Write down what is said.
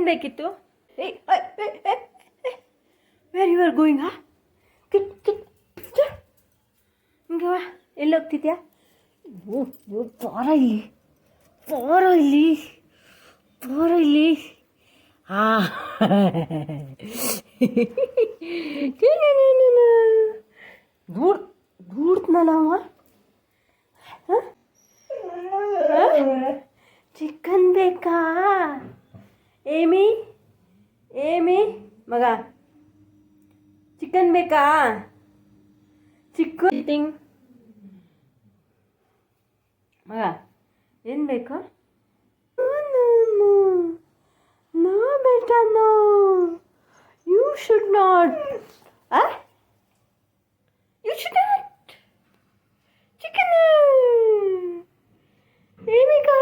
ಬೇಕಿತ್ತು? Where you are going? ಕಿಟ್ ಕಿಟ್ ಹಿಂಗೆ ಎಲ್ಲಿ ಹೋಗ್ತಿದ್ಯಾ? ಬಾರ ಇಲ್ಲಿ, ಬಾರ ಇಲ್ಲಿ, ಬಾರ ಇಲ್ಲಿ. ಹಾಂ ದೂಡ್ತನಲ್ಲವ. ಚಿಕನ್ ಬೇಕಾ? ಏಮಿ ಏಮಿ ಮಗ, ಚಿಕನ್ ಬೇಕಾ? ಚಿಕನ್ ಮಗ ಏನು ಬೇಕು? ನೋ ಬೇಟ, ನೋ, ಯು ಶುಡ್ ನಾಟ್.